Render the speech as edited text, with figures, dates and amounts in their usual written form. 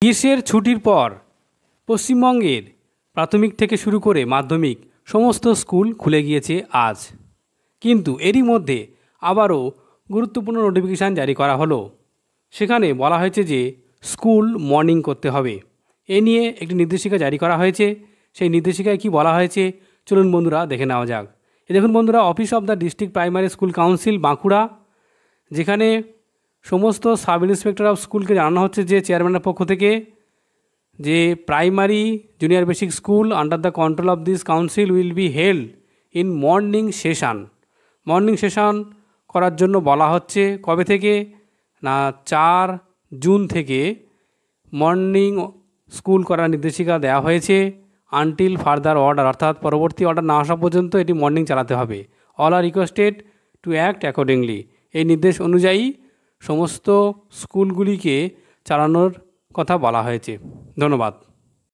গ্রীষ্মের ছুটির পর পশ্চিমবঙ্গের প্রাথমিক থেকে শুরু করে মাধ্যমিক সমস্ত স্কুল খুলে গিয়েছে আজ। কিন্তু এরই মধ্যে আবারও গুরুত্বপূর্ণ নোটিফিকেশান জারি করা হলো। সেখানে বলা হয়েছে যে স্কুল মর্নিং করতে হবে। এ নিয়ে একটি নির্দেশিকা জারি করা হয়েছে। সেই নির্দেশিকায় কি বলা হয়েছে চলুন বন্ধুরা দেখে নেওয়া যাক। দেখুন বন্ধুরা, office of the district primary school council Bankura, যেখানে সমস্ত সাব ইন্সপেক্টর অফ স্কুলকে জানানো হচ্ছে যে চেয়ারম্যানের পক্ষ থেকে যে primary junior basic school under the control of this council will be held in morning session. Morning session করার জন্য বলা হচ্ছে কবে থেকে না 4 জুন থেকে মর্নিং স্কুল করার নির্দেশিকা দেওয়া হয়েছে আনটিল ফার্দার অর্ডার, অর্থাৎ পরবর্তী অর্ডার না আসা পর্যন্ত এটি মর্নিং চালাতে হবে। All are requested to act accordingly. এই নির্দেশ অনুযায়ী সমস্ত স্কুলগুলিকে চালানোর কথা বলা হয়েছে। ধন্যবাদ।